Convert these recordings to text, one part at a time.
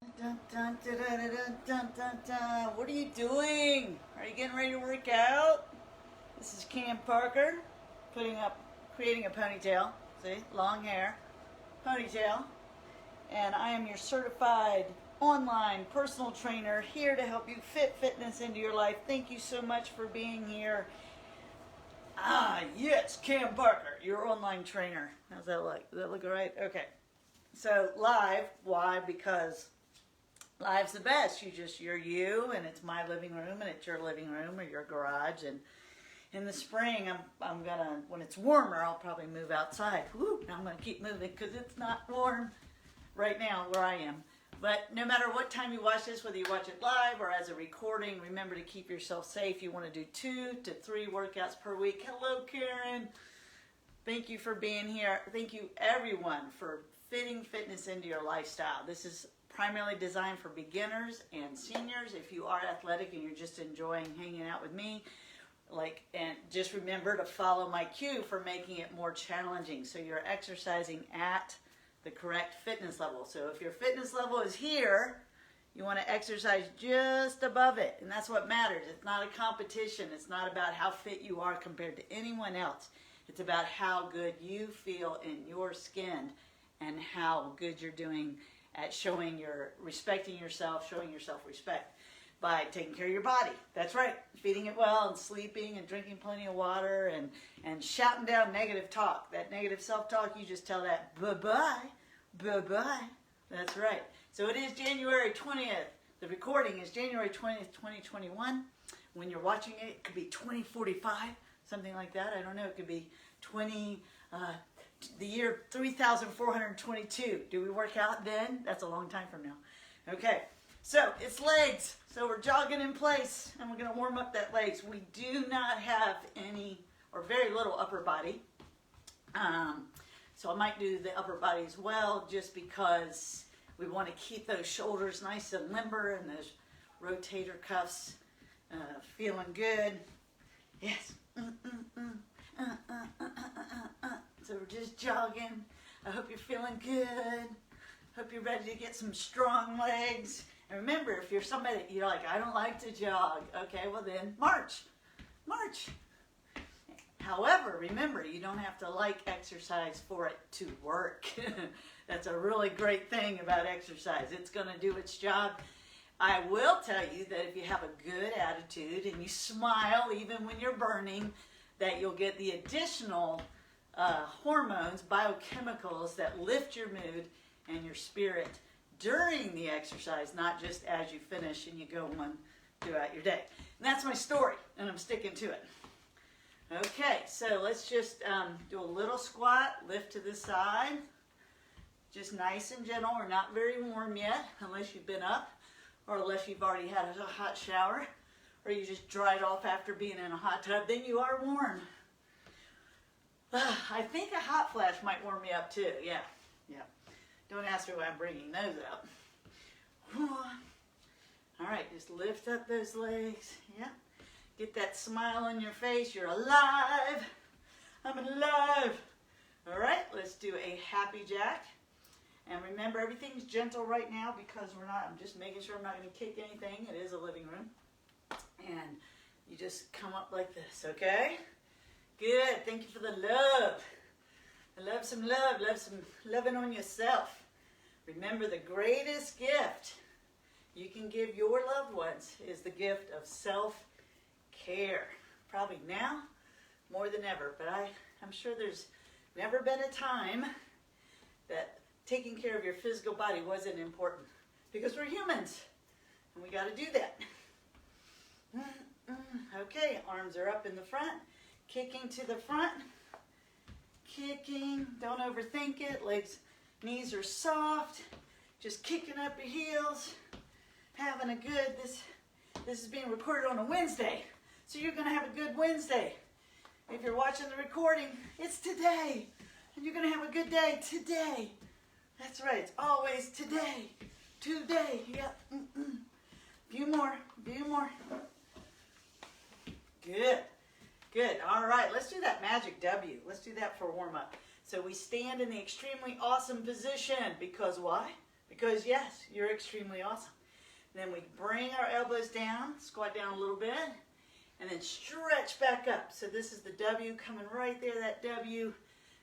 Dun, dun, dun, dun, dun, dun, dun, dun. What are you doing? Are you getting ready to work out? This is Cam Parker, creating a ponytail. See, long hair, ponytail, and I am your certified online personal trainer here to help you fit fitness into your life. Thank you so much for being here. Yes, Cam Parker, your online trainer. How's that look? Does that look all right? Okay. So live, why? Because live's the best. You're you, and it's my living room, and it's your living room or your garage. And in the spring, I'm gonna, when it's warmer, I'll probably move outside. Woo! I'm gonna keep moving because it's not warm right now where I am. But no matter what time you watch this, whether you watch it live or as a recording, remember to keep yourself safe. You want to do 2 to 3 workouts per week. Hello, Karen. Thank you for being here. Thank you, everyone, for fitting fitness into your lifestyle. This is primarily designed for beginners and seniors. If you are athletic and you're just enjoying hanging out with me, and just remember to follow my cue for making it more challenging. So you're exercising at the correct fitness level. So if your fitness level is here, you want to exercise just above it. And that's what matters. It's not a competition. It's not about how fit you are compared to anyone else. It's about how good you feel in your skin and how good you're doing at respecting yourself, showing yourself respect by taking care of your body. That's right. Feeding it well and sleeping and drinking plenty of water and shouting down negative talk. That negative self-talk, you just tell that bye-bye, bye-bye. That's right. So it is January 20th. The recording is January 20th, 2021. When you're watching it, it could be 2045, something like that. I don't know. It could be the year 3422. Do we work out then? That's a long time from now. Okay. So it's legs. So we're jogging in place and we're going to warm up that legs. We do not have any or very little upper body. So I might do the upper body as well just because we want to keep those shoulders nice and limber and those rotator cuffs feeling good. Yes. So we're just jogging. I hope you're feeling good. Hope you're ready to get some strong legs. And remember, if you're somebody that you're like, I don't like to jog, okay, well then march. March. However, remember, you don't have to like exercise for it to work. That's a really great thing about exercise. It's going to do its job. I will tell you that if you have a good attitude and you smile even when you're burning, that you'll get the additional hormones, biochemicals that lift your mood and your spirit during the exercise, not just as you finish and you go on throughout your day. And that's my story, and I'm sticking to it. Okay, so let's just do a little squat, lift to the side, just nice and gentle. We're not very warm yet, unless you've been up, or unless you've already had a hot shower, or you just dried off after being in a hot tub, then you are warm. I think a hot flash might warm me up too, yeah. Don't ask me why I'm bringing those up. All right, just lift up those legs. Yeah. Get that smile on your face. You're alive. I'm alive. All right, let's do a happy jack. And remember, everything's gentle right now because I'm just making sure I'm not going to kick anything. It is a living room. And you just come up like this, okay? Good. Thank you for the love. Love some love. Love some loving on yourself. Remember, the greatest gift you can give your loved ones is the gift of self-care. Probably now more than ever, but I'm sure there's never been a time that taking care of your physical body wasn't important, because we're humans and we got to do that. Okay, arms are up in the front, kicking to the front, kicking, don't overthink it, knees are soft, just kicking up your heels, having a good, this is being recorded on a Wednesday, so you're going to have a good Wednesday. If you're watching the recording, it's today, and you're going to have a good day today. That's right, it's always today, yep. Few more. Good, all right, let's do that magic W. Let's do that for warm-up. So we stand in the extremely awesome position, because why? because yes, you're extremely awesome. Then we bring our elbows down, squat down a little bit, and then stretch back up. So this is the W coming right there, that W,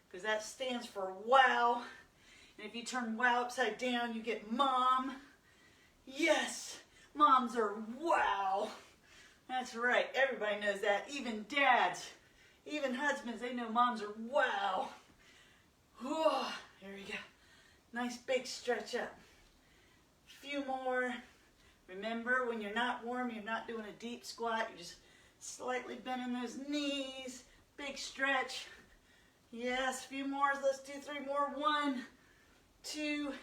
because that stands for wow. And if you turn wow upside down, you get mom. Yes, moms are wow. That's right, everybody knows that. Even dads, even husbands, they know moms are wow. Whew, here we go. Nice big stretch up. A few more. Remember, when you're not warm, you're not doing a deep squat. You're just slightly bending those knees. Big stretch. Yes, a few more. Let's do 3 more. 1, 2,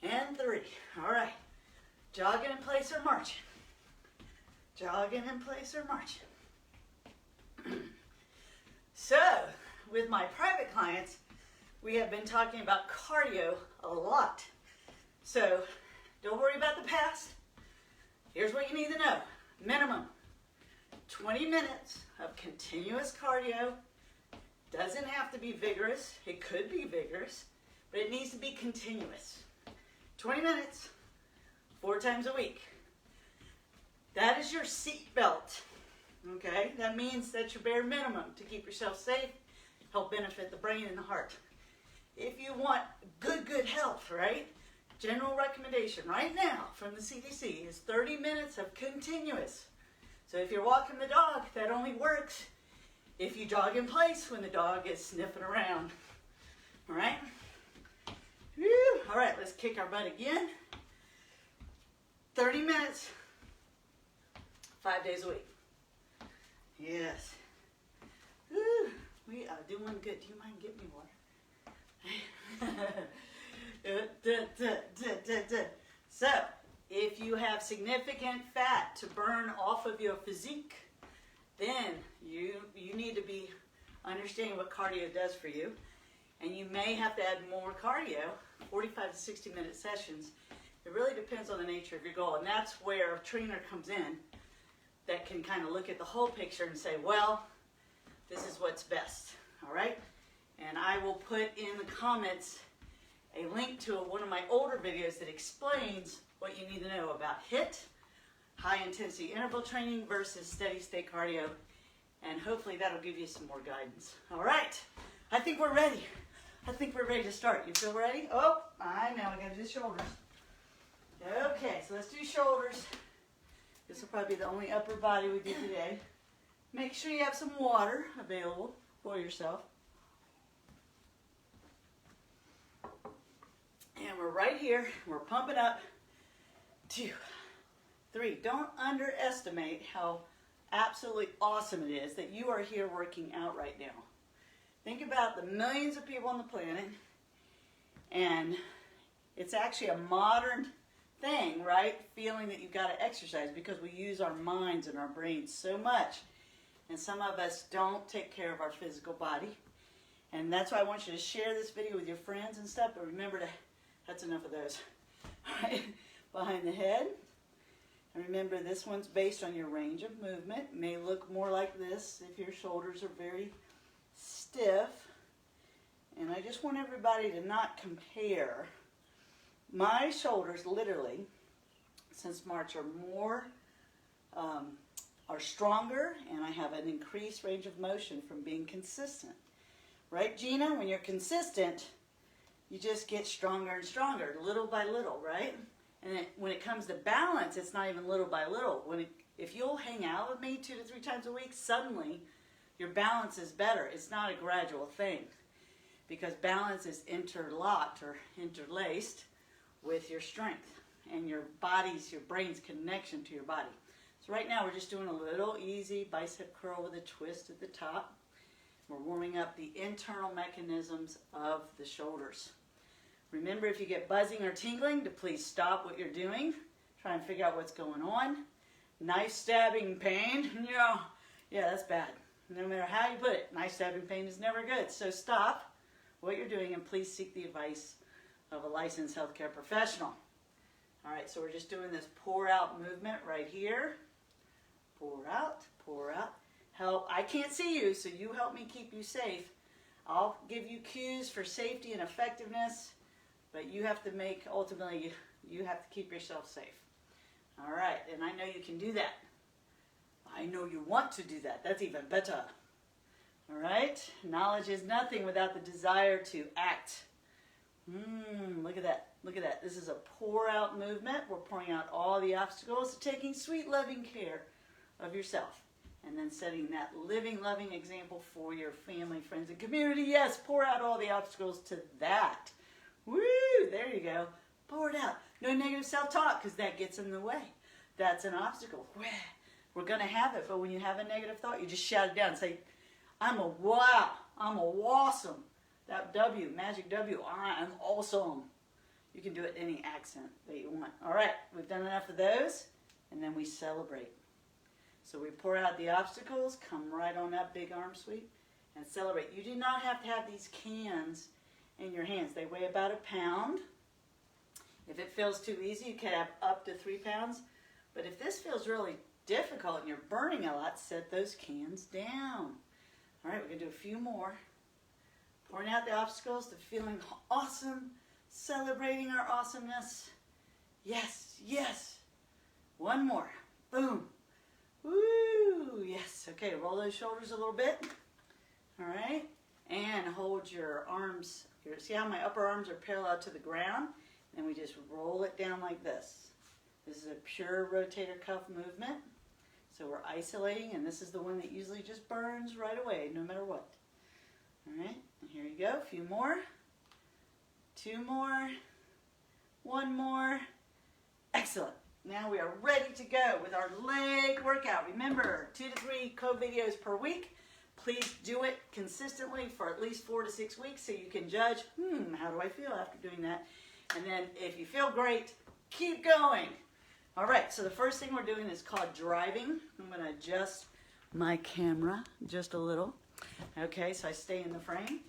and 3. All right. Jogging in place or marching. Jogging in place or marching. So, with my private clients, we have been talking about cardio a lot. So, don't worry about the past. Here's what you need to know. Minimum 20 minutes of continuous cardio. Doesn't have to be vigorous. It could be vigorous, but it needs to be continuous. 20 minutes, 4 times a week. That is your seat belt. Okay? That means that's your bare minimum to keep yourself safe, help benefit the brain and the heart. If you want good health, right? General recommendation right now from the CDC is 30 minutes of continuous. So if you're walking the dog, that only works if you jog in place when the dog is sniffing around. All right? Whew. All right, let's kick our butt again. 30 minutes, 5 days a week. Yes. Whew. We are doing good. Do you mind getting me water? So, if you have significant fat to burn off of your physique, then you need to be understanding what cardio does for you. And you may have to add more cardio, 45 to 60 minute sessions. It really depends on the nature of your goal. And that's where a trainer comes in that can kind of look at the whole picture and say, well, this is what's best. All right? And I will put in the comments a link to one of my older videos that explains what you need to know about HIIT, high intensity interval training versus steady state cardio. And hopefully that'll give you some more guidance. All right, I think we're ready. I think we're ready to start. You feel ready? Oh, I know, I gotta do shoulders. Okay, so let's do shoulders. This will probably be the only upper body we do today. Make sure you have some water available for yourself. And we're right here. We're pumping up. 2, 3. Don't underestimate how absolutely awesome it is that you are here working out right now. Think about the millions of people on the planet, and it's actually a modern thing, right? Feeling that you've got to exercise because we use our minds and our brains so much. And some of us don't take care of our physical body. And that's why I want you to share this video with your friends and stuff, but remember to, that's enough of those. All right, behind the head. And remember, this one's based on your range of movement. It may look more like this if your shoulders are very stiff. And I just want everybody to not compare. My shoulders, literally, since March, are stronger, and I have an increased range of motion from being consistent. Right, Gina? When you're consistent, you just get stronger and stronger, little by little, right? And when it comes to balance, it's not even little by little. If you'll hang out with me 2 to 3 times a week, suddenly your balance is better. It's not a gradual thing, because balance is interlocked or interlaced with your strength and your brain's connection to your body. So right now we're just doing a little easy bicep curl with a twist at the top. We're warming up the internal mechanisms of the shoulders. Remember, if you get buzzing or tingling, to please stop what you're doing. Try and figure out what's going on. Knife stabbing pain, yeah, that's bad. No matter how you put it, knife stabbing pain is never good. So stop what you're doing and please seek the advice of a licensed healthcare professional. All right, so we're just doing this pour out movement right here. Pour out, pour out. Help, I can't see you, so you help me keep you safe. I'll give you cues for safety and effectiveness, But you have to make, ultimately, you have to keep yourself safe. All right, and I know you can do that. I know you want to do that. That's even better. All right, knowledge is nothing without the desire to act. Look at that. Look at that. This is a pour out movement. We're pouring out all the obstacles, taking sweet, loving care of yourself. And then setting that living, loving example for your family, friends, and community. Yes, pour out all the obstacles to that. Woo! There you go. Pour it out. No negative self-talk, because that gets in the way. That's an obstacle. We're going to have it, but when you have a negative thought, you just shout it down and say, I'm a wow. I'm a awesome. That W, magic W, I am awesome. You can do it in any accent that you want. All right, we've done enough of those, and then we celebrate. So we pour out the obstacles, come right on that big arm sweep, and celebrate. You do not have to have these cans in your hands. They weigh about 1 pound. If it feels too easy, you can have up to 3 pounds. But if this feels really difficult and you're burning a lot, set those cans down. All right, we're going to do a few more. Pouring out the obstacles to feeling awesome, celebrating our awesomeness. Yes, yes. One more. Boom. Woo, yes. Okay, roll those shoulders a little bit. All right, and hold your arms. See how my upper arms are parallel to the ground? And we just roll it down like this. This is a pure rotator cuff movement. So we're isolating, and this is the one that usually just burns right away, no matter what. All right, and here you go. A few more. 2 more. 1 more. Excellent. Now we are ready to go with our leg workout. Remember, 2 to 3 CoVideos per week. Please do it consistently for at least 4 to 6 weeks so you can judge, how do I feel after doing that? And then if you feel great, keep going. All right, so the first thing we're doing is called driving. I'm going to adjust my camera just a little. Okay, so I stay in the frame.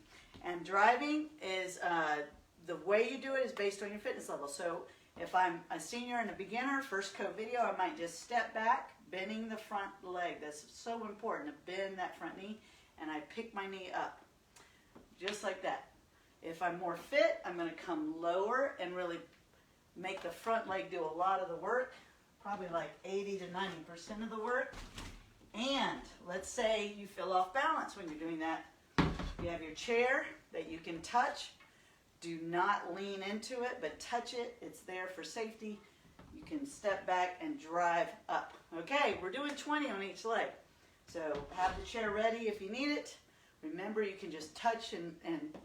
And driving is, the way you do it is based on your fitness level. So if I'm a senior and a beginner, first CoVideo, I might just step back, bending the front leg. That's so important to bend that front knee, and I pick my knee up, just like that. If I'm more fit, I'm going to come lower and really make the front leg do a lot of the work, probably like 80 to 90% of the work. And let's say you feel off balance when you're doing that. You have your chair that you can touch. Do not lean into it, but touch it. It's there for safety. You can step back and drive up. Okay, we're doing 20 on each leg. So have the chair ready if you need it. Remember, you can just touch and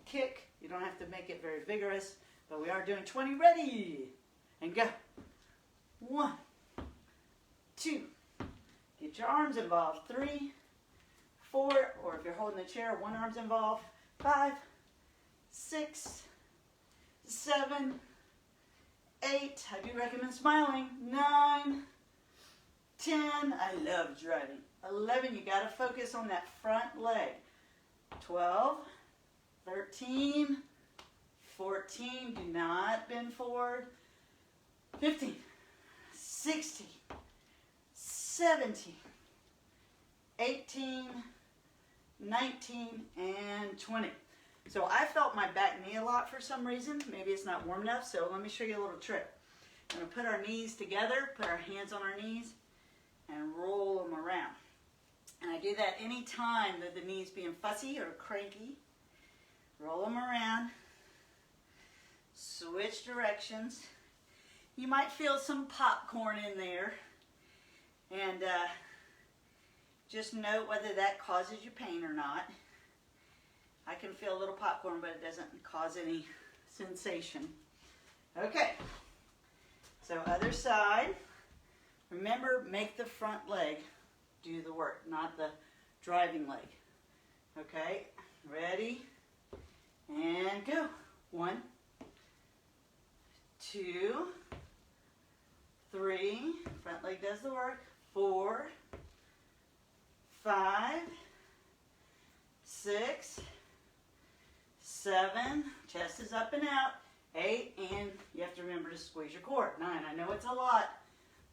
kick. You don't have to make it very vigorous, but we are doing 20. Ready, and go. 1, 2, get your arms involved. 3, 4, or if you're holding the chair, one arm's involved. 5, 6, 7, 8, I do recommend smiling. 9, 10, I love driving. 11, you got to focus on that front leg. 12, 13, 14, do not bend forward. 15, 16, 17, 18, 19, and 20. So I felt my back knee a lot for some reason. Maybe it's not warm enough, so let me show you a little trick. I'm going to put our knees together, put our hands on our knees, and roll them around. And I do that any time that the knee's being fussy or cranky. Roll them around. Switch directions. You might feel some popcorn in there. And just note whether that causes you pain or not. I can feel a little popcorn, but it doesn't cause any sensation. Okay. So other side. Remember, make the front leg do the work, not the driving leg. Okay, ready, and go. 1, 2, 3, front leg does the work. 4, 5, 6, 7, chest is up and out. 8, and you have to remember to squeeze your core. 9, I know it's a lot,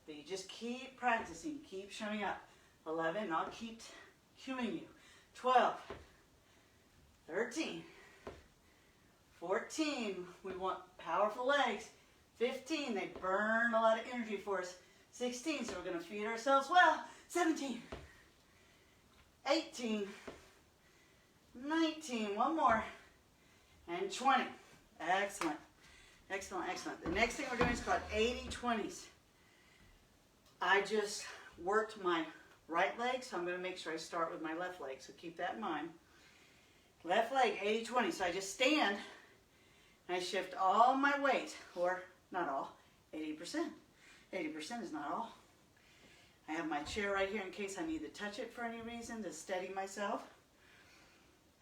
but you just keep practicing, keep showing up. 11, and I'll keep cueing you. 12, 13, 14, we want powerful legs. 15, they burn a lot of energy for us. 16, so we're going to feed ourselves well. 17, 18, 19, one more, and 20. Excellent, excellent, excellent. The next thing we're doing is called 80-20s. I just worked my right leg, so I'm going to make sure I start with my left leg, so keep that in mind. Left leg, 80-20, so I just stand, and I shift all my weight, or not all, 80%. 80% is not all. I have my chair right here in case I need to touch it for any reason to steady myself.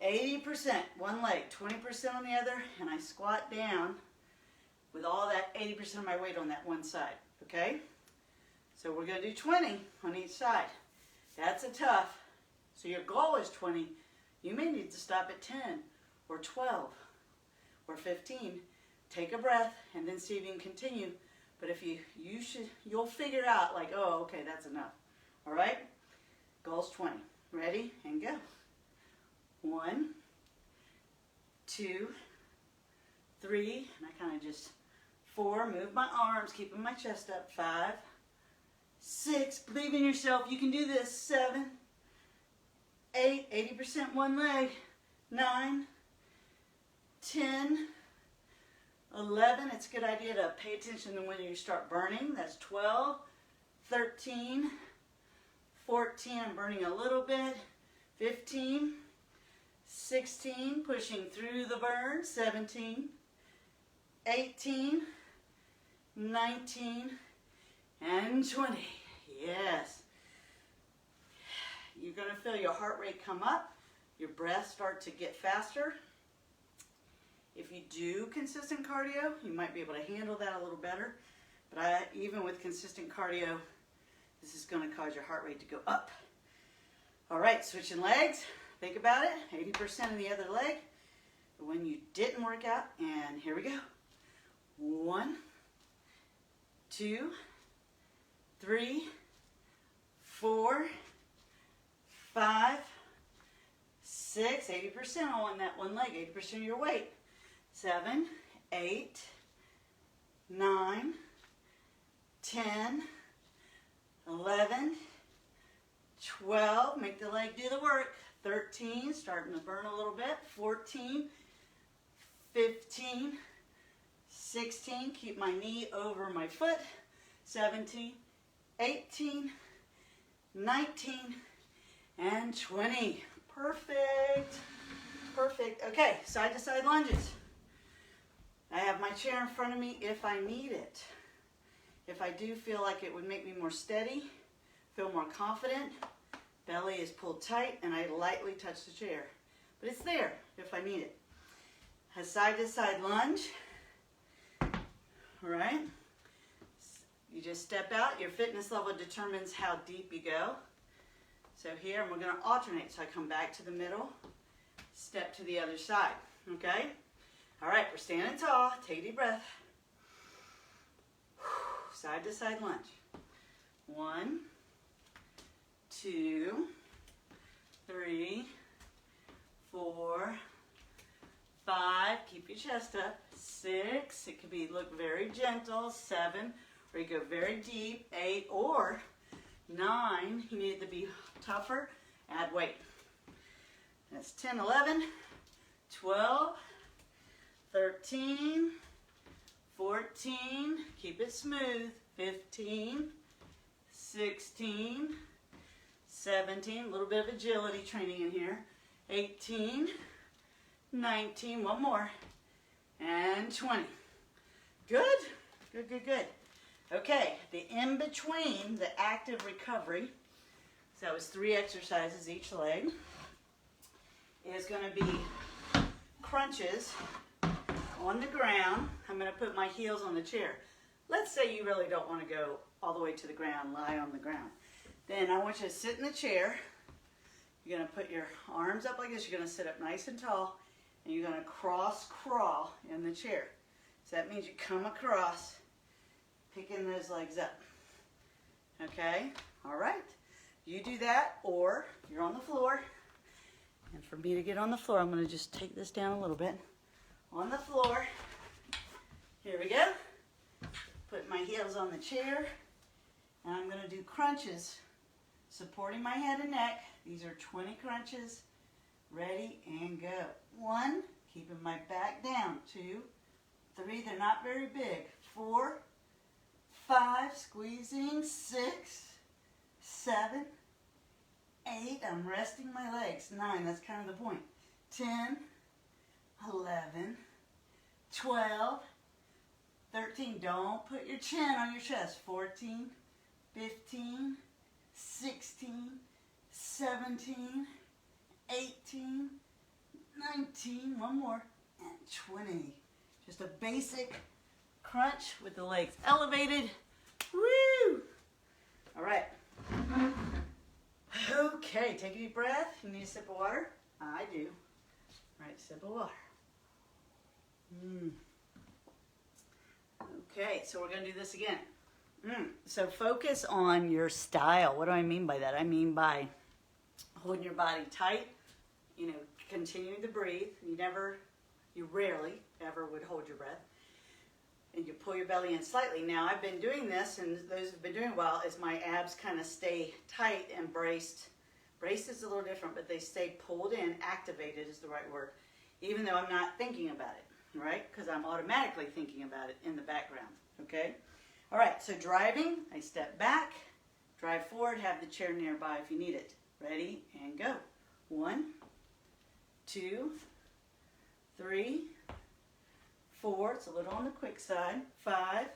80%, one leg, 20% on the other, and I squat down with all that 80% of my weight on that one side, okay? So we're going to do 20 on each side. That's a tough. So your goal is 20. You may need to stop at 10 or 12 or 15. Take a breath and then see if you can continue. But if you'll figure out like, oh, okay, that's enough. All right? Goal's 20. Ready? And go. 1, 2, 3, and I kind of just 4, move my arms, keeping my chest up. 5, 6, believe in yourself, you can do this. 7, 8, 80% one leg. 9, 10, 11, it's a good idea to pay attention to when you start burning. That's 12, 13, 14, I'm burning a little bit. 15, 16, pushing through the burn. 17, 18, 19, and 20. Yes. You're going to feel your heart rate come up, your breath start to get faster. If you do consistent cardio, you might be able to handle that a little better. But even with consistent cardio, this is going to cause your heart rate to go up. All right, switching legs. Think about it, 80% of the other leg. When you didn't work out, and here we go. 1, 2, 3, 4, 5, 6, 80% on that one leg, 80% of your weight. 7, 8, 9, 10, 11, 12, make the leg do the work. 13, starting to burn a little bit. 14, 15, 16, keep my knee over my foot. 17, 18, 19, and 20. Perfect. Perfect. Okay, side to side lunges. I have my chair in front of me if I need it. If I do feel like it would make me more steady, feel more confident, belly is pulled tight, and I lightly touch the chair. But it's there if I need it. A side to side lunge. All right. You just step out. Your fitness level determines how deep you go. So here, and we're going to alternate. So I come back to the middle, step to the other side. Okay? All right, we're standing tall. Take a deep breath. Side to side lunge. 1, 2, 3, 4, 5. Keep your chest up. 6. It could be look very gentle. 7. Or you go very deep. 8 or 9. You need to be tougher. Add weight. That's 10, 11, 12, 13, 14. Keep it smooth. 15, 16, 17. A little bit of agility training in here. 18, 19. One more. And 20. Good? Good, good, good. Okay, the in-between, the active recovery, so that was 3 exercises each leg, is going to be crunches on the ground. I'm going to put my heels on the chair. Let's say you really don't want to go all the way to the ground, lie on the ground. Then I want you to sit in the chair. You're going to put your arms up like this. You're going to sit up nice and tall, and you're going to cross crawl in the chair. So that means you come across, picking those legs up. Okay? All right. You do that, or you're on the floor. And for me to get on the floor, I'm going to just take this down a little bit. On the floor, Here we go. Put my heels on the chair, and I'm going to do crunches, supporting my head and neck. These are 20 crunches. Ready and go. 1, keeping my back down. 2, 3, they're not very big. 4, 5, squeezing. 6, 7, 8, I'm resting my legs. 9, that's kind of the point. 10, 11, 12, 13, don't put your chin on your chest. 14, 15, 16, 17, 18, 19, one more, and 20. Just a basic crunch with the legs elevated. Woo! All right. Okay, take a deep breath. You need a sip of water? I do. All right, sip of water. Okay, so we're going to do this again. So focus on your style. What do I mean by that? I mean by holding your body tight, you know, continuing to breathe. You rarely ever would hold your breath. And you pull your belly in slightly. Now, I've been doing this, and those who've been doing it well, is my abs kind of stay tight and braced. Braced is a little different, but they stay pulled in, activated is the right word, even though I'm not thinking about it, right? Because I'm automatically thinking about it in the background, okay? All right, so driving, I step back, drive forward, have the chair nearby if you need it. Ready, and go. 1, 2, 3, 4, it's a little on the quick side. 5,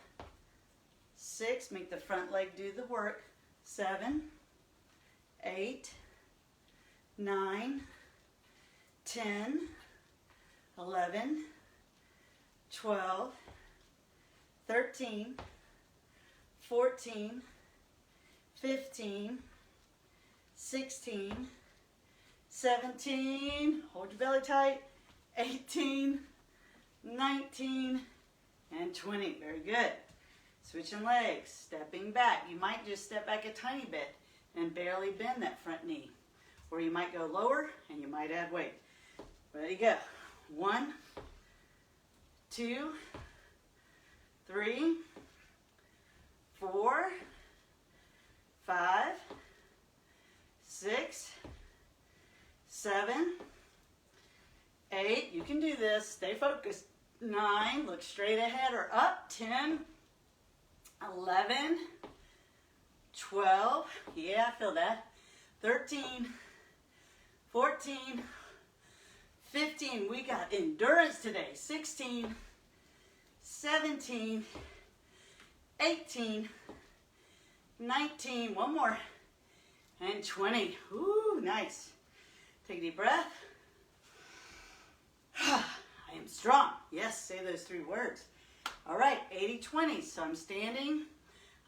6, make the front leg do the work. 7, 8, 9, 10, 11, 12, 13, 14, 15, 16, 17, hold your belly tight, 18, 19, and 20. Very good. Switching legs, stepping back. You might just step back a tiny bit and barely bend that front knee. Or you might go lower and you might add weight. Ready, go. 1, 2, 3, 4, 5, 6, 7, 8, you can do this. Stay focused. 9, look straight ahead or up. 10, 11, 12, yeah, I feel that. 13, 14, 15, we got endurance today. 16, 17, 18, 19, one more, and 20. Ooh, nice. Take a deep breath. I am strong. Yes, say those 3 words. All right, 80-20. So I'm standing.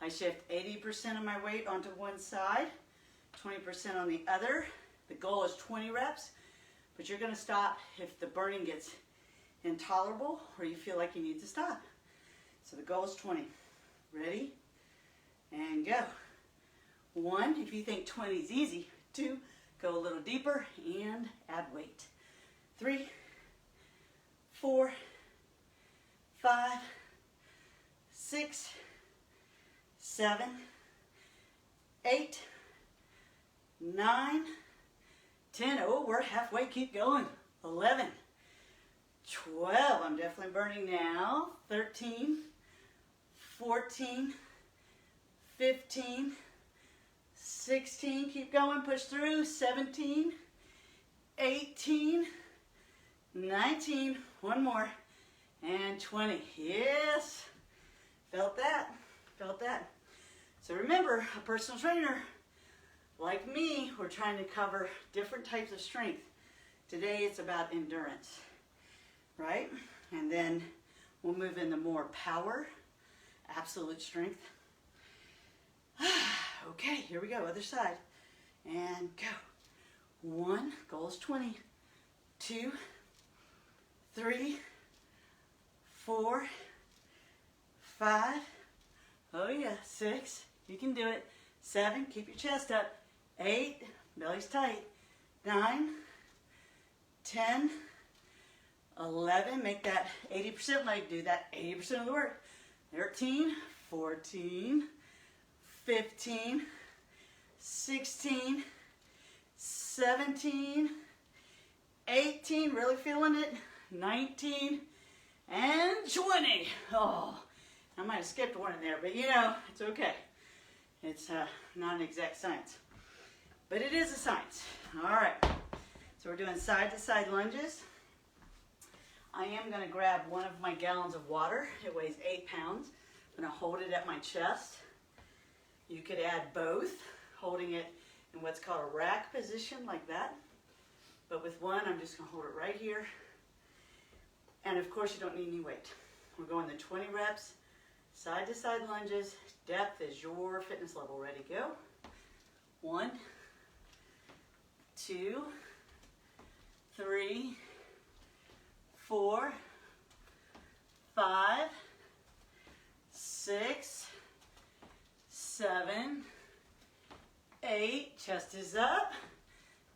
I shift 80% of my weight onto one side, 20% on the other. The goal is 20 reps, but you're going to stop if the burning gets intolerable or you feel like you need to stop. So the goal is 20. Ready? And go. 1, if you think 20 is easy. 2, go a little deeper and add weight. 3, 4, 5, 6, 7, 8, 9, 10. Oh, we're halfway. Keep going. 11, 12. I'm definitely burning now. 13, 14, 15, 16. Keep going. Push through. 17, 18, 19. One more. And 20. Yes. Felt that. Felt that. So remember, a personal trainer like me, we're trying to cover different types of strength. Today it's about endurance, right? And then we'll move into more power, absolute strength. Okay, here we go, other side. And go. 1, goal is 20. 2, 3, 4, 5, oh yeah, 6, you can do it. 7, keep your chest up. 8, belly's tight. 9, 10, 11, make that 80% leg, do that 80% of the work. 13, 14, 15, 16, 17, 18, really feeling it, 19, and 20. Oh, I might have skipped one in there, but you know, it's okay. It's not an exact science, but it is a science. All right, so we're doing side-to-side lunges. I am going to grab one of my gallons of water. It weighs 8 pounds. I'm going to hold it at my chest. You could add both, holding it in what's called a rack position like that. But with one, I'm just going to hold it right here. And of course, you don't need any weight. We're going to 20 reps, side-to-side lunges. Depth is your fitness level. Ready, go. 1, 2, 3, 4, 5, 6, 7, 8, chest is up.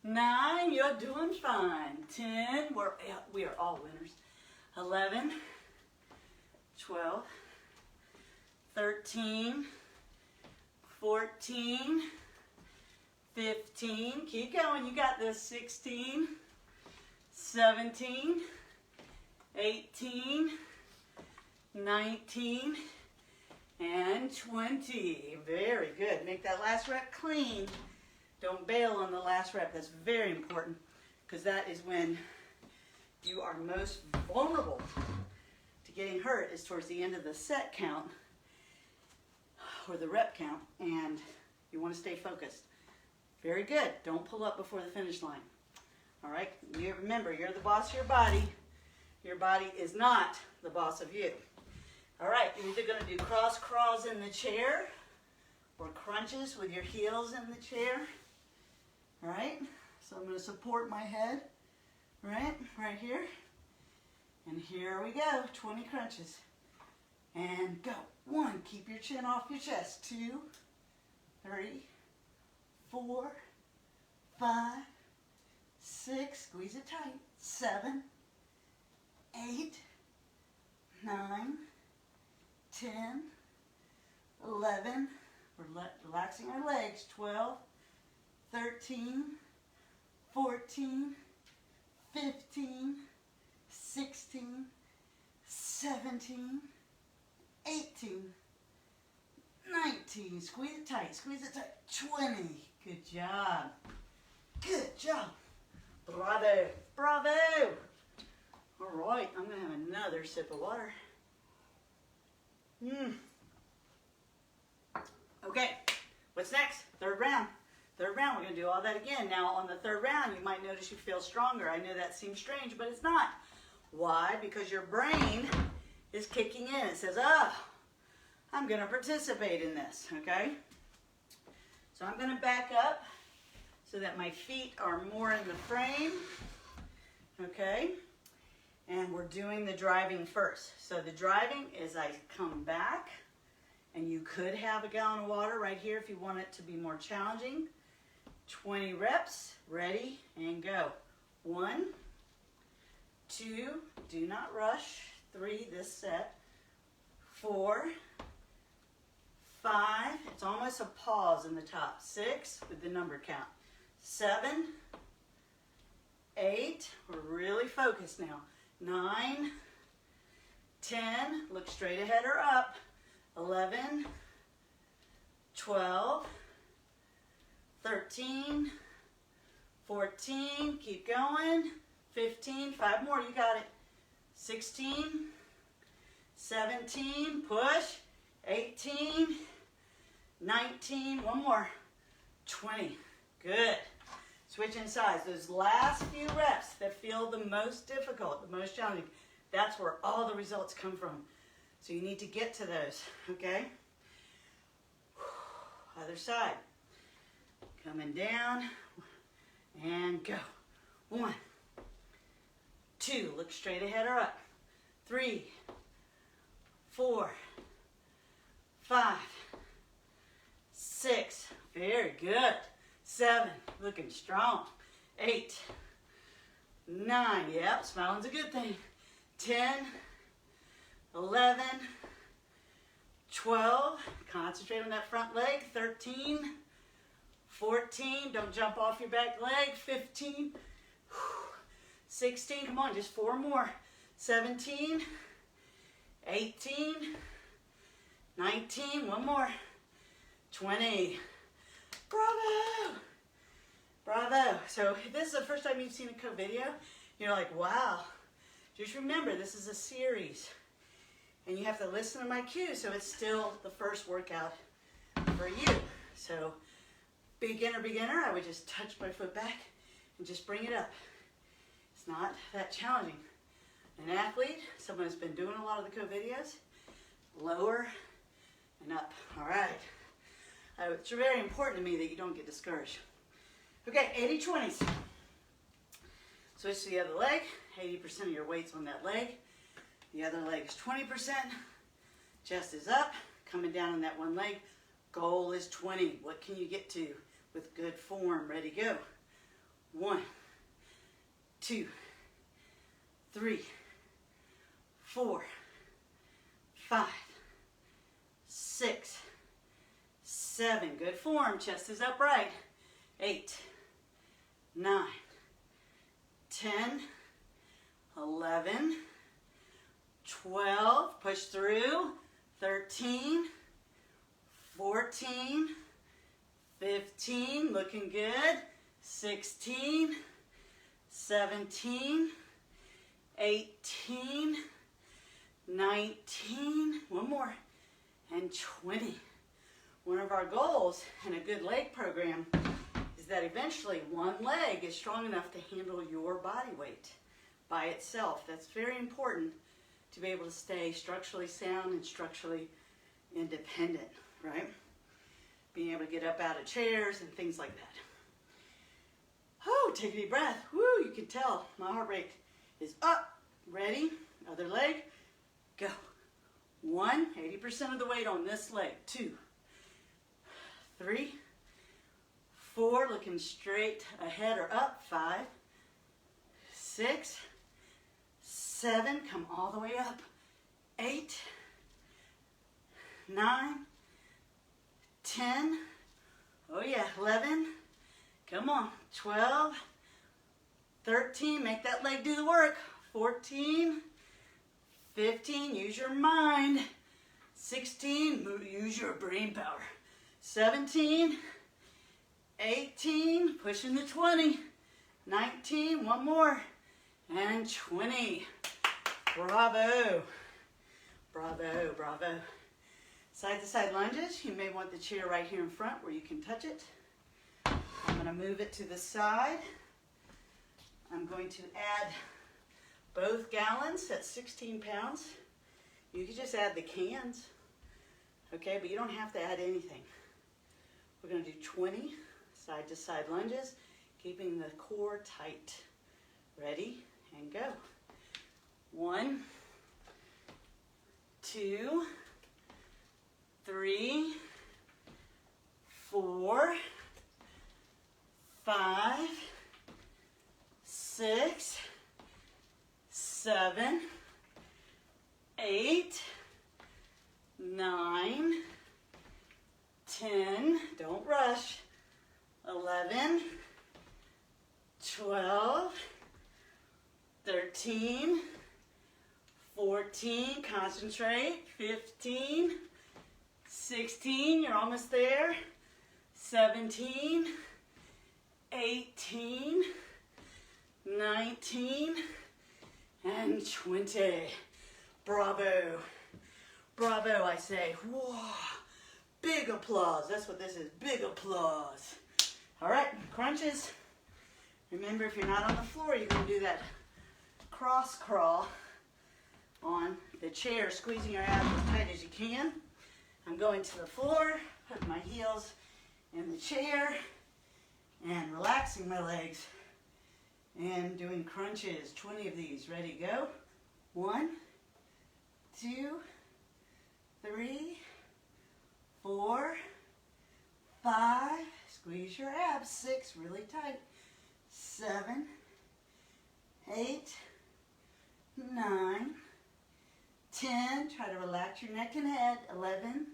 9, you're doing fine. 10, we are all winners. 11, 12, 13, 14, 15, keep going, you got this. 16, 17, 18, 19, and 20. Very good. Make that last rep clean. Don't bail on the last rep. That's very important because that is when you are most vulnerable to getting hurt, is towards the end of the set count or the rep count, and you want to stay focused. Very good. Don't pull up before the finish line. All right? Remember, you're the boss of your body. Your body is not the boss of you. All right, you're either going to do cross crawls in the chair or crunches with your heels in the chair. All right, so I'm going to support my head, right here. And here we go, 20 crunches. And go. 1, keep your chin off your chest. 2, 3, 4, 5, 6, squeeze it tight. 7, 8, 9, 10, 11, we're relaxing our legs. 12, 13, 14, 15, 16, 17, 18, 19, squeeze it tight, 20, good job, bravo, bravo. All right, I'm going to have another sip of water. Okay, what's next? Third round. Third round, we're going to do all that again. Now, on the third round, you might notice you feel stronger. I know that seems strange, but it's not. Why? Because your brain is kicking in. It says, I'm going to participate in this, okay? So I'm going to back up so that my feet are more in the frame, okay? And we're doing the driving first. So the driving is I come back, and you could have a gallon of water right here if you want it to be more challenging. 20 reps, ready, and go. 1, 2, do not rush. 3, this set. 4, 5, it's almost a pause in the top. 6, with the number count. 7, 8, we're really focused now. 9, 10, look straight ahead or up. 11, 12, 13, 14, keep going. 15, 5 more, you got it. 16, 17, push. 18, 19, one more. 20, good. Switching sides. Those last few reps that feel the most difficult, the most challenging, that's where all the results come from. So you need to get to those, okay? Other side. Coming down and go. 1, 2, look straight ahead or up. 3, 4, 5, 6, very good. 7, looking strong. 8, 9, yep, smiling's a good thing. 10, 11, 12, concentrate on that front leg. 13, 14, don't jump off your back leg. 15, 16, come on, just 4 more. 17, 18, 19, 1 more. 20, bravo, bravo. So if this is the first time you've seen a CoVideo, you're like, wow. Just remember, this is a series. And you have to listen to my cues, so it's still the first workout for you. So beginner, I would just touch my foot back and just bring it up. It's not that challenging. An athlete, someone who's been doing a lot of the CoVidEos, lower and up. All right. It's very important to me that you don't get discouraged. Okay, 80-20s. Switch to the other leg. 80% of your weight's on that leg. The other leg is 20%. Chest is up, coming down on that one leg. Goal is 20. What can you get to with good form? Ready, go. 1, 2, 3, 4, 5, 6, 7. Good form. Chest is upright. 8, 9, 10, 11, 12, push through. 13, 14, 15, looking good. 16, 17, 18, 19, 1 more, and 20. One of our goals in a good leg program is that eventually one leg is strong enough to handle your body weight by itself. That's very important to be able to stay structurally sound and structurally independent, right? Being able to get up out of chairs and things like that. Oh, take a deep breath. Woo, you can tell my heart rate is up. Ready? Other leg. Go. 1, 80% of the weight on this leg. 2, 3, 4, looking straight ahead or up. 5, 6, 7, come all the way up. 8, 9, 10, oh yeah, 11, come on, 12, 13, make that leg do the work. 14, 15, use your mind. 16, use your brain power. 17, 18, pushing the 20. 19, 1 more, and 20. Bravo. Bravo, bravo. Side to side lunges. You may want the chair right here in front where you can touch it. I'm going to move it to the side. I'm going to add both gallons, that's 16 pounds. You can just add the cans, okay, but you don't have to add anything. We're going to do 20 side to side lunges, keeping the core tight. Ready, and go. 1, 2, 3, 4, 5, 6, 7, 8, 9, 10, don't rush, 11, 12, 13, 14, concentrate, 15, 16, you're almost there, 17, 18, 19, and 20. Bravo. Bravo, I say. Whoa. Big applause. That's what this is. Big applause. All right, crunches. Remember, if you're not on the floor, you're going to do that cross crawl on the chair, squeezing your abs as tight as you can. I'm going to the floor, putting my heels in the chair, and relaxing my legs, and doing crunches. 20 of these. Ready, go. 1, 2, 3, 4, 5, squeeze your abs. 6, really tight. 7, 8, 9, 10. Try to relax your neck and head. 11.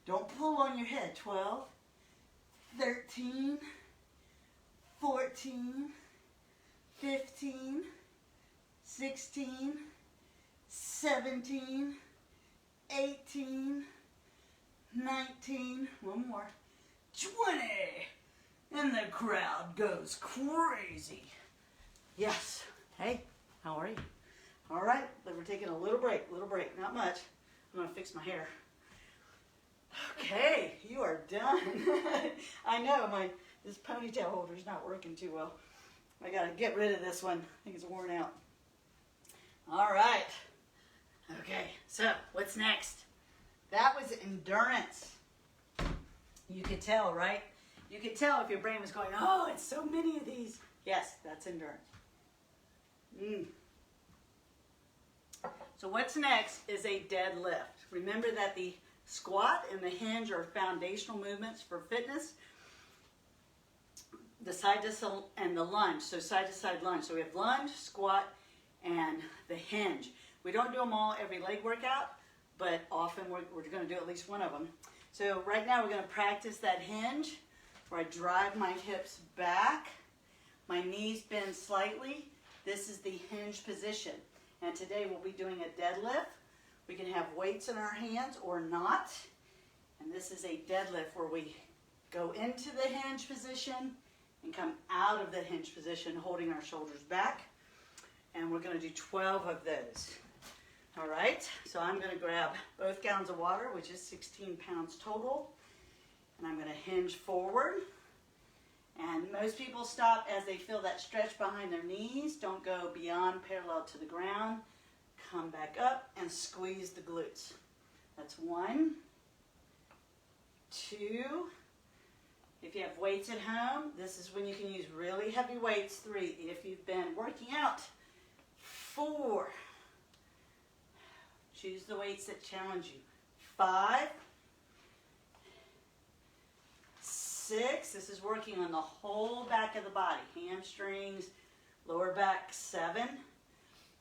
Don't pull on your head. 12, 13, 14, 15, 16, 17, 18, 19, one more, 20. And the crowd goes crazy. Yes. Hey, how are you? All right, but we're taking a little break, not much. I'm gonna fix my hair. Okay, you are done. I know this ponytail holder is not working too well. I gotta get rid of this one. I think it's worn out. All right. Okay, so what's next? That was endurance. You could tell, right? You could tell if your brain was going, oh, it's so many of these. Yes, that's endurance. So what's next is a deadlift. Remember that the squat and the hinge are foundational movements for fitness. The side to side and the lunge, so side to side lunge. So we have lunge, squat, and the hinge. We don't do them all every leg workout, but often we're going to do at least one of them. So right now we're going to practice that hinge where I drive my hips back, my knees bend slightly. This is the hinge position. And today we'll be doing a deadlift. We can have weights in our hands or not. And this is a deadlift where we go into the hinge position and come out of the hinge position holding our shoulders back. And we're going to do 12 of those. All right, so I'm going to grab both gallons of water, which is 16 pounds total. And I'm going to hinge forward. And most people stop as they feel that stretch behind their knees. Don't go beyond parallel to the ground. Come back up and squeeze the glutes. That's 1, 2. If you have weights at home, this is when you can use really heavy weights. 3. If you've been working out, 4. Choose the weights that challenge you. 5, 6. This is working on the whole back of the body. Hamstrings, lower back. 7.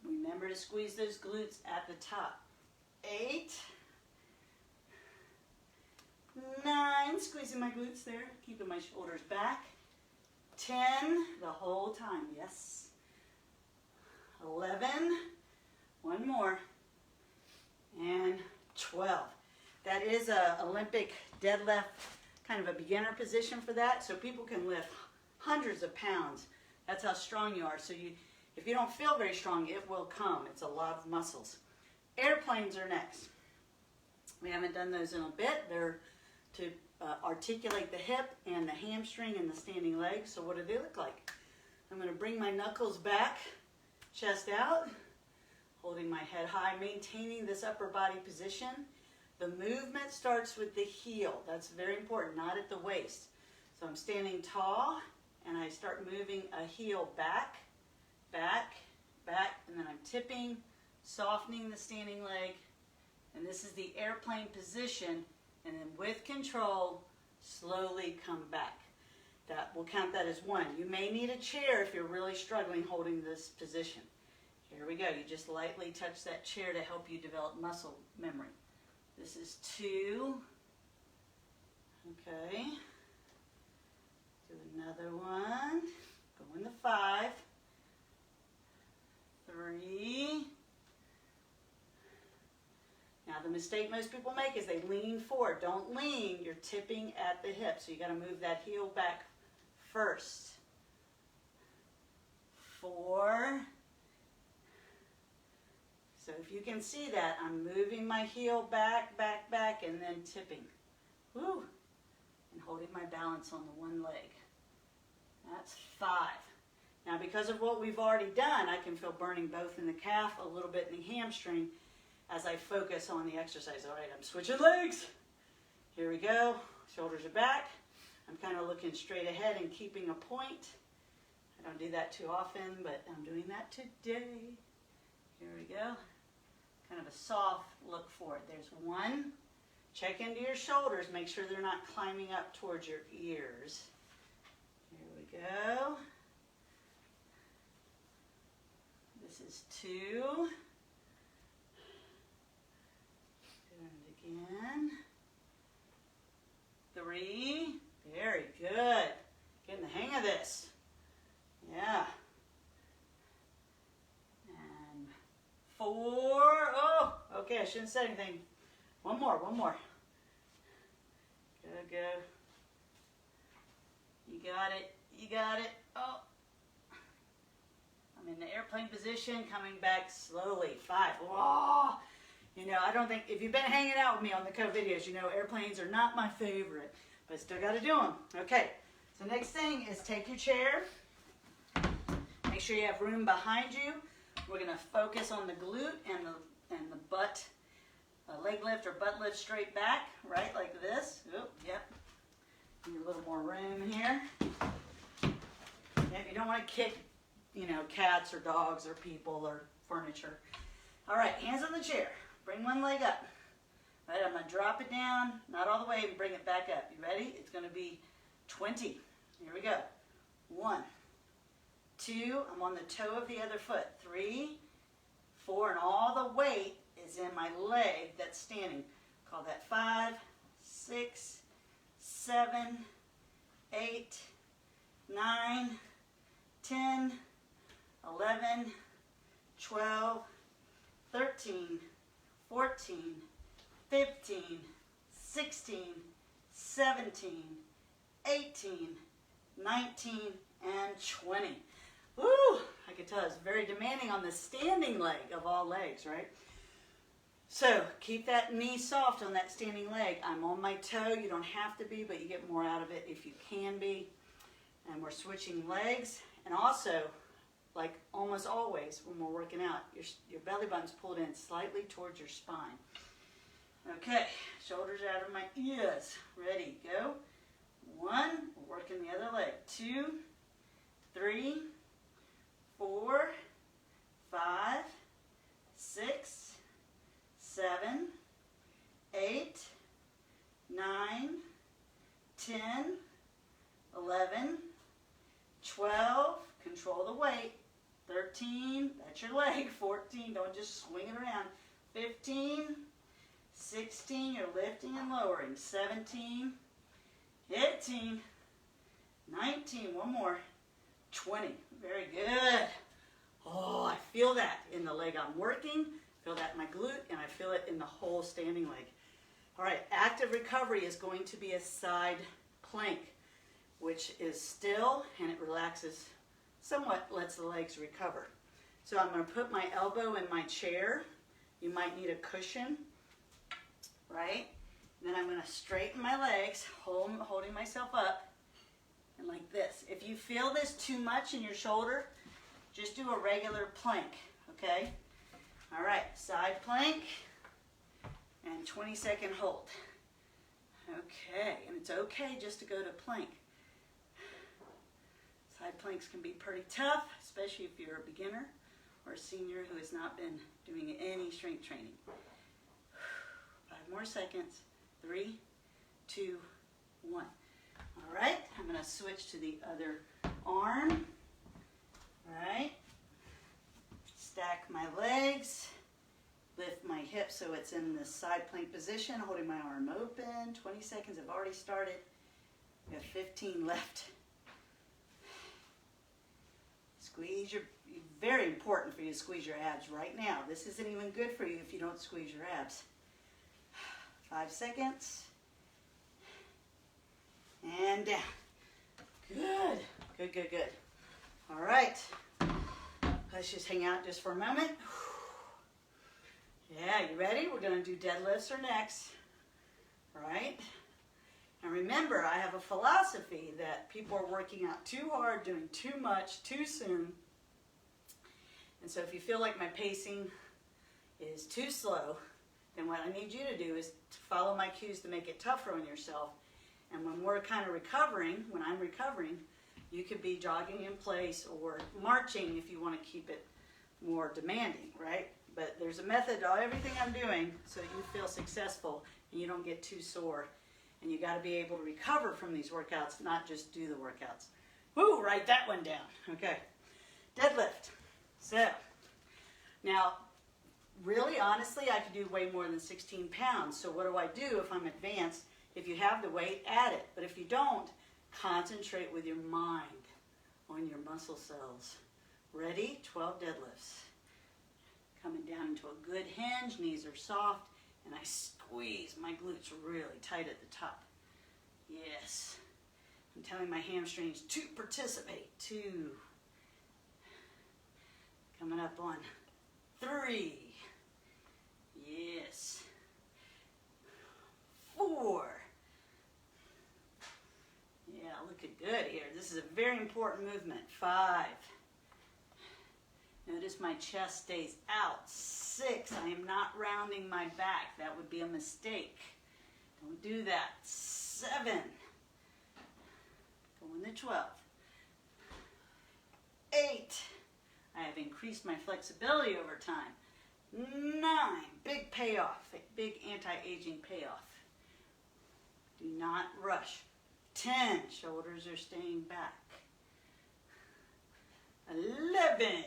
Remember to squeeze those glutes at the top. 8, 9. Squeezing my glutes there, keeping my shoulders back. 10. The whole time. Yes. 11. One more. And 12. That is a Olympic deadlift, kind of a beginner position for that, so people can lift hundreds of pounds. That's how strong you are. So if you don't feel very strong, it will come. It's a lot of muscles. Airplanes are next. We haven't done those in a bit. They're to articulate the hip and the hamstring and the standing leg. So what do they look like? I'm going to bring my knuckles back, chest out, holding my head high, maintaining this upper body position. The movement starts with the heel. That's very important, not at the waist. So I'm standing tall, and I start moving a heel back, back, back, and then I'm tipping, softening the standing leg. And this is the airplane position, and then with control, slowly come back. We'll count that as 1. You may need a chair if you're really struggling holding this position. Here we go. You just lightly touch that chair to help you develop muscle memory. This is 2. Okay. Do another one. Go into 5. 3. Now the mistake most people make is they lean forward. Don't lean. You're tipping at the hip. So you got to move that heel back first. 4. So if you can see that, I'm moving my heel back, back, back, and then tipping. Woo! And holding my balance on the one leg. That's 5. Now because of what we've already done, I can feel burning both in the calf, a little bit in the hamstring, as I focus on the exercise. All right, I'm switching legs. Here we go. Shoulders are back. I'm kind of looking straight ahead and keeping a point. I don't do that too often, but I'm doing that today. Here we go. Kind of a soft look forward. There's 1. Check into your shoulders. Make sure they're not climbing up towards your ears. Here we go. This is 2. Doing it again. 3. Very good. Getting the hang of this. Yeah. And 4. Oh, okay, I shouldn't say anything. One more. Go. You got it. Oh. I'm in the airplane position, coming back slowly. 5. Whoa. You know, I don't think, if you've been hanging out with me on the CoVideos, you know airplanes are not my favorite, but I still got to do them. Okay, so next thing is take your chair. Make sure you have room behind you. We're going to focus on the glute and the butt, leg lift or butt lift straight back, right, like this. Oop, yep. Need a little more room here. Yep, you don't want to kick, you know, cats or dogs or people or furniture. All right, hands on the chair. Bring one leg up. All right, I'm going to drop it down, not all the way, and bring it back up. You ready? It's going to be 20. Here we go. 1, 2, I'm on the toe of the other foot. 3, 4, and all the weight is in my leg that's standing. Call that 5, 6, 7, 8, 9, 10, 11, 12, 13, 14, 15, 16, 17, 18, 19, and 20. Woo! I can tell it's very demanding on the standing leg of all legs, right? So keep that knee soft on that standing leg. I'm on my toe. You don't have to be, but you get more out of it if you can be. And we're switching legs. And also, like almost always when we're working out, your belly button's pulled in slightly towards your spine. Okay, shoulders out of my ears. Ready, go. 1, working the other leg. 2, 3, 4, 5, 6, 7, 8, 9, 10, 11, 12, control the weight. 13, that's your leg. 14, don't just swing it around. 15, 16, you're lifting and lowering. 17, 18, 19, one more. 20, very good. Oh, I feel that in the leg I'm working, feel that in my glute, and I feel it in the whole standing leg. All right, active recovery is going to be a side plank, which is still and it relaxes somewhat, lets the legs recover. So I'm going to put my elbow in my chair. You might need a cushion, right? Then I'm going to straighten my legs, holding myself up, and like this. If you feel this too much in your shoulder, just do a regular plank, okay? All right, side plank and 20-second hold. Okay, and it's okay just to go to plank. Side planks can be pretty tough, especially if you're a beginner or a senior who has not been doing any strength training. 5 more seconds. 3, 2, 1. All right, I'm going to switch to the other arm. All right, stack my legs, lift my hips so it's in the side plank position, holding my arm open. 20 seconds have already started. We have 15 left. Squeeze your, very important for you to squeeze your abs right now. This isn't even good for you if you don't squeeze your abs. 5 seconds. And down. Good. Good, good, good. All right. Let's just hang out just for a moment. Yeah, you ready? We're going to do deadlifts or next. All right. And remember, I have a philosophy that people are working out too hard, doing too much, too soon. And so if you feel like my pacing is too slow, then what I need you to do is to follow my cues to make it tougher on yourself. And when we're kind of recovering, when I'm recovering, you could be jogging in place or marching if you want to keep it more demanding, right? But there's a method to everything I'm doing so you feel successful and you don't get too sore. And you got to be able to recover from these workouts, not just do the workouts. Woo, write that one down. Okay. Deadlift. So, Now, really, honestly, I could do way more than 16 pounds. So what do I do if I'm advanced? If you have the weight, add it. But if you don't, concentrate with your mind on your muscle cells. Ready? 12 deadlifts. Coming down into a good hinge, knees are soft, and I squeeze my glutes really tight at the top. Yes. I'm telling my hamstrings to participate. 2. Coming up on 3. Yes. 4. Yeah, looking good here. This is a very important movement. 5. Notice my chest stays out. 6. I am not rounding my back. That would be a mistake. Don't do that. 7. Going to 12. 8. I have increased my flexibility over time. 9. Big payoff. Big anti-aging payoff. Do not rush. 10. Shoulders are staying back. 11.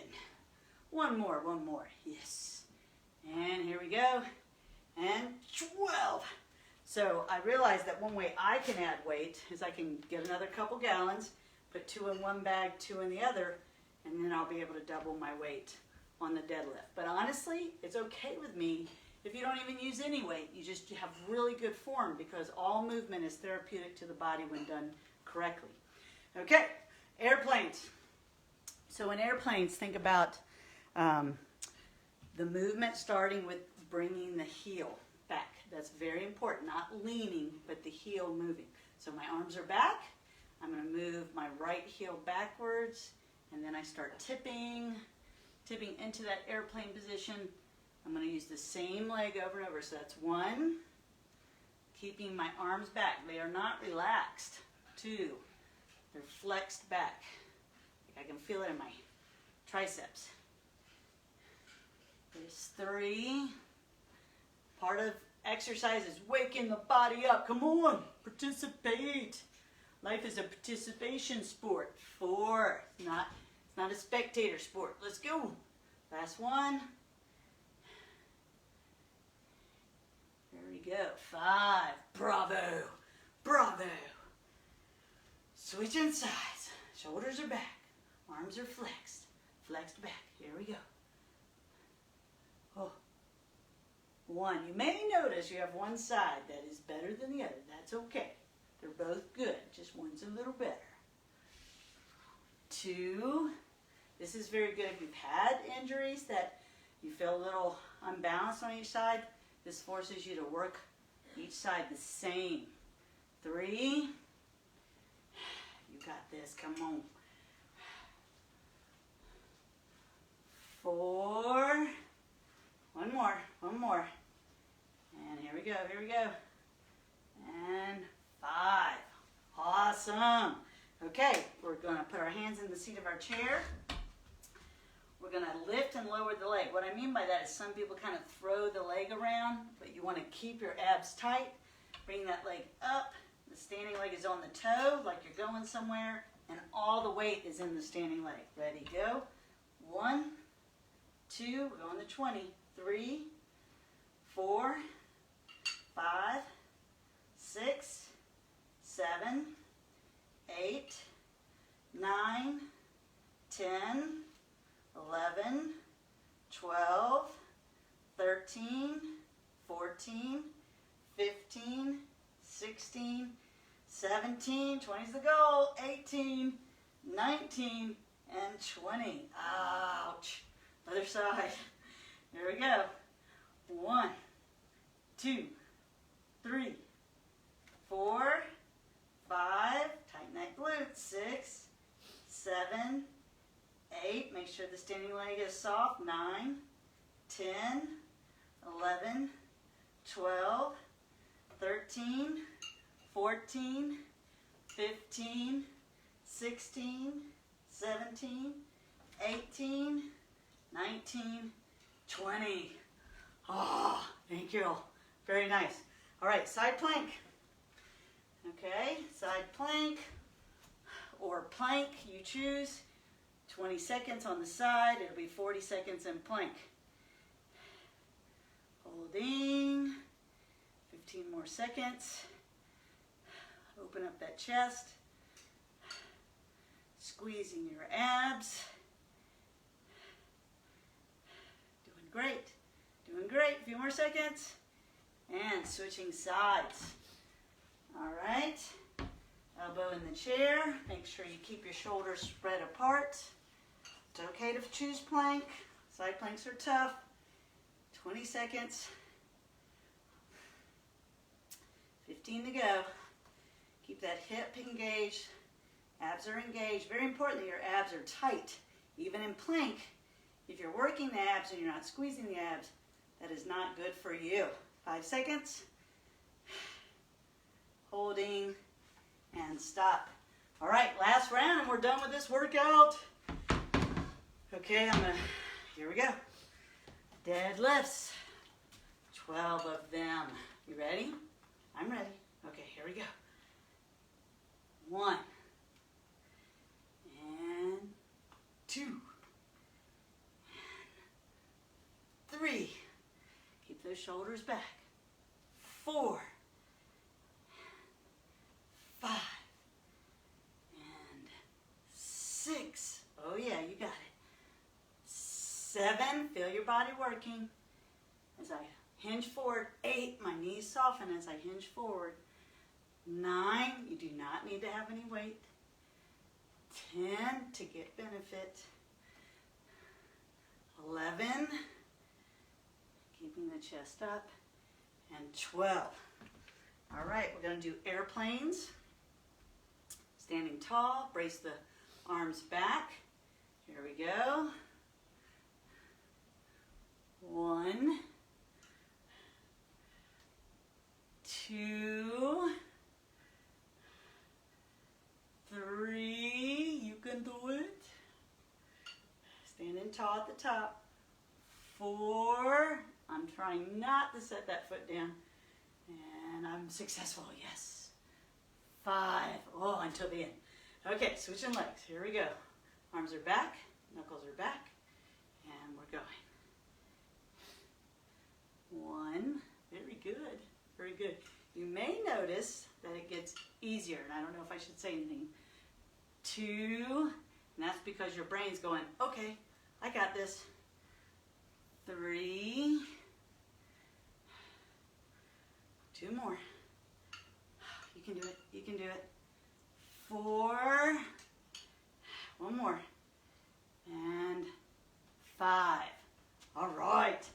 One more. Yes. And here we go. And 12. So I realized that one way I can add weight is I can get another couple gallons, put 2 in one bag, 2 in the other, and then I'll be able to double my weight on the deadlift. But honestly, it's okay with me if you don't even use any weight. You just have really good form because all movement is therapeutic to the body when done correctly. Okay, airplanes. So in airplanes, think about the movement starting with bringing the heel back. That's very important, not leaning, but the heel moving. So my arms are back. I'm going to move my right heel backwards, and then I start tipping into that airplane position. I'm going to use the same leg over and over. So that's 1, keeping my arms back. They are not relaxed. 2, they're flexed back. I can feel it in my triceps. There's 3. Part of exercise is waking the body up. Come on, participate. Life is a participation sport. 4. It's not a spectator sport. Let's go. Last one. There we go. 5. Bravo. Bravo. Switching sides. Shoulders are back. Arms are flexed. Flexed back. Here we go. Oh. 1. You may notice you have one side that is better than the other. That's okay. They're both good. Just one's a little better. 2. This is very good if you've had injuries that you feel a little unbalanced on each side. This forces you to work each side the same. 3. You got this. Come on. 4. One more. And here we go. And 5. Awesome. Okay, we're going to put our hands in the seat of our chair. We're going to lift and lower the leg. What I mean by that is some people kind of throw the leg around, but you want to keep your abs tight. Bring that leg up. The standing leg is on the toe, like you're going somewhere, and all the weight is in the standing leg. Ready, go. 1, 2, we're going to 20. 3, 4, 5, 6, 7, 8, 9, 10, 11, 12, 13, 14, 15, 16, 17, 20's the goal, 18, 19, and 20. Ouch. Other side. Here we go. 1, 2, 3, 4, 5. Tighten that glute. 6, 7, 8. Make sure the standing leg is soft. 9, 10, 11, 12, 13, 14, 15, 16, 17, 18, 19, 20. Oh, thank you. Very nice. All right, side plank. Okay, side plank or plank, you choose. 20 seconds on the side. It'll be 40 seconds in plank. Holding. 15 more seconds. Open up that chest. Squeezing your abs. Doing great. Doing great. A few more seconds. And switching sides. All right. Elbow in the chair. Make sure you keep your shoulders spread apart. It's okay to choose plank. Side planks are tough. 20 seconds. 15 to go. Keep that hip engaged. Abs are engaged. Very important that your abs are tight. Even in plank, if you're working the abs and you're not squeezing the abs, that is not good for you. 5 seconds. Holding and stop. All right, last round and we're done with this workout. Okay, here we go. Deadlifts. 12 of them. You ready? I'm ready. Okay, here we go. 1 and 2 and 3. Keep those shoulders back. 4, 5 and 6. Oh yeah, you got it. 7. Feel your body working as I hinge forward. 8. My knees soften as I hinge forward. 9. You do not need to have any weight. 10. To get benefit. 11. Keeping the chest up. And 12. All right, we're going to do airplanes. Standing tall. Brace the arms back. Here we go. 1, 2, 3. You can do it. Standing tall at the top. 4. I'm trying not to set that foot down. And I'm successful, yes. 5. Oh, until the end. Okay, switching legs. Here we go. Arms are back. Knuckles are back. And we're going. 1. Very good. Very good. You may notice that it gets easier. And I don't know if I should say anything. 2. And that's because your brain's going, okay, I got this. 3. 2 more. You can do it. You can do it. 4. 1 more. And 5. All right.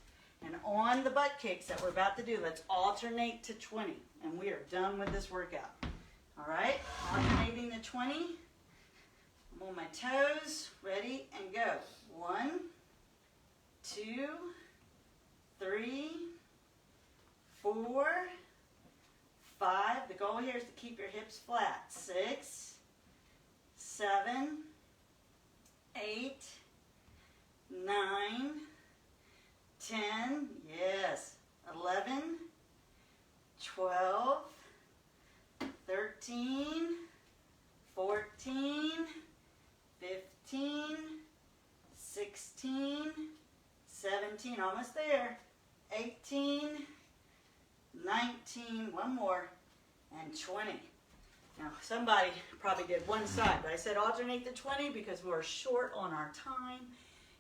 And on the butt kicks that we're about to do, let's alternate to 20. And we are done with this workout. All right. Alternating the 20. I'm on my toes. Ready and go. 1, 2, 3, 4, 5. The goal here is to keep your hips flat. 6, 7, 8, 9, 10, yes, 11, 12, 13, 14, 15, 16, 17, almost there, 18, 19, 1 more, and 20. Now, somebody probably did one side, but I said alternate the 20 because we're short on our time,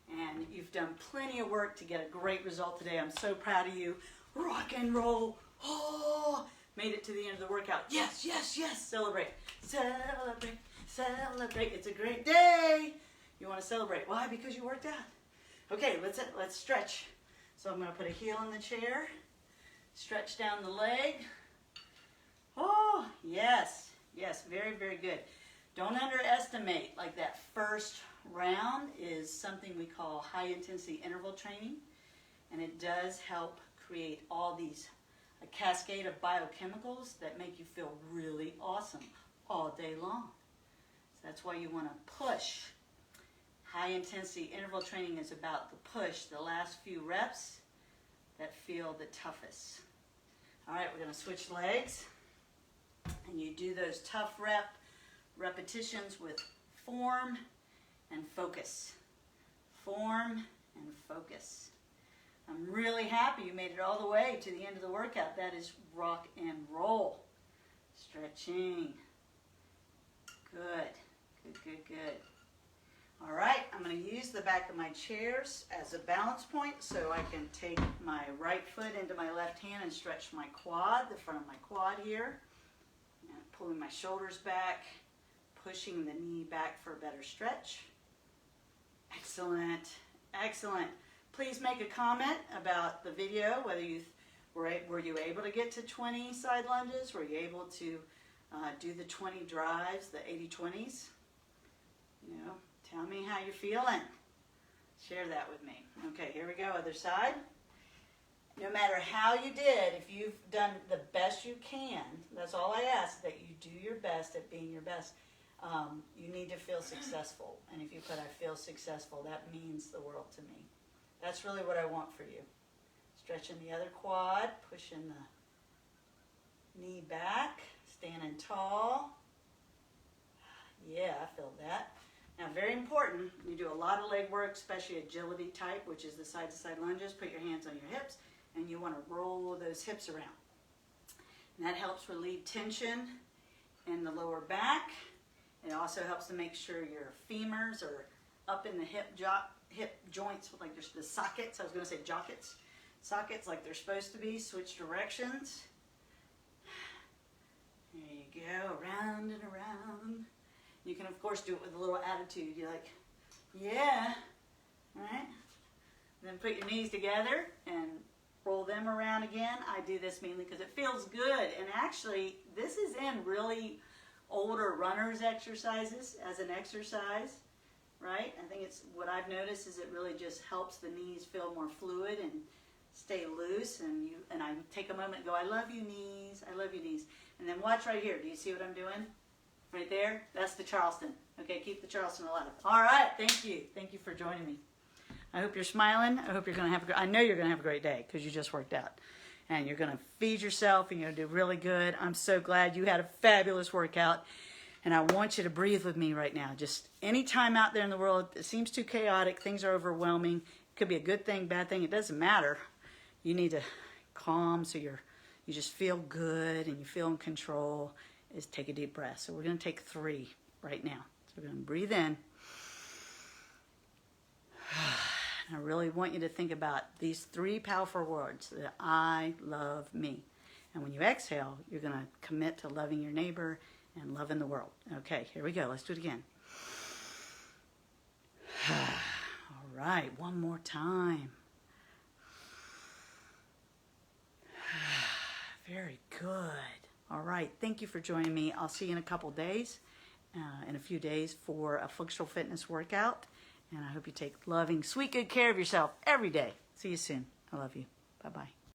and you've done plenty of work to get a great result today. I'm so proud of you. Rock and roll. Oh, made it to the end of the workout. Yes, yes, yes. Celebrate. Celebrate. Celebrate. It's a great day. You want to celebrate. Why? Because you worked out. Okay, let's stretch. So I'm going to put a heel in the chair. Stretch down the leg. Oh, yes. Yes, very, very good. Don't underestimate, like that first round is something we call high intensity interval training. And it does help create all these, a cascade of biochemicals that make you feel really awesome all day long. So that's why you want to push. High intensity interval training is about the push, the last few reps that feel the toughest. All right, we're going to switch legs. And you do those tough repetitions with form and focus. Form and focus. I'm really happy you made it all the way to the end of the workout. That is rock and roll. Stretching. Good. Good, good, good. All right, I'm going to use the back of my chairs as a balance point so I can take my right foot into my left hand and stretch my quad, the front of my quad here. And pulling my shoulders back, pushing the knee back for a better stretch. Excellent, excellent. Please make a comment about the video, whether you were you able to get to 20 side lunges? Were you able to do the 20 drives, the 80-20s? You know, tell me how you're feeling. Share that with me. Okay, here we go, other side. No matter how you did, if you've done the best you can, that's all I ask, that you do your best at being your best. You need to feel successful. And if you put, I feel successful, that means the world to me. That's really what I want for you. Stretching the other quad, pushing the knee back, standing tall. Yeah, I feel that. Now, very important, you do a lot of leg work, especially agility type, which is the side-to-side lunges. Put your hands on your hips, and you want to roll those hips around. And that helps relieve tension in the lower back. It also helps to make sure your femurs are up in the hip joints, like there's the sockets. I was going to say jockets. Sockets like they're supposed to be. Switch directions. There you go, around and around. You can, of course, do it with a little attitude. You're like, yeah, right? Then put your knees together and roll them around again. I do this mainly because it feels good. And actually, this is in really older runners' exercises as an exercise, right? I think it's what I've noticed is it really just helps the knees feel more fluid and stay loose. And I take a moment and go, I love you, knees. I love you, knees. And then watch right here. Do you see what I'm doing? Right there, that's the Charleston. Okay, keep the Charleston alive. All right, thank you. Thank you for joining me. I hope you're smiling. I hope you're going to have I know you're going to have a great day because you just worked out. And you're going to feed yourself and you're going to do really good. I'm so glad you had a fabulous workout. And I want you to breathe with me right now. Just any time out there in the world, it seems too chaotic. Things are overwhelming. It could be a good thing, bad thing. It doesn't matter. You need to calm so you just feel good and you feel in control. Is take a deep breath. So we're going to take 3 right now. So we're going to breathe in. And I really want you to think about these 3 powerful words, that I love me. And when you exhale, you're going to commit to loving your neighbor and loving the world. Okay, here we go. Let's do it again. All right, one more time. Very good. All right, thank you for joining me. I'll see you in a couple days, in a few days for a functional fitness workout. And I hope you take loving, sweet, good care of yourself every day. See you soon. I love you. Bye-bye.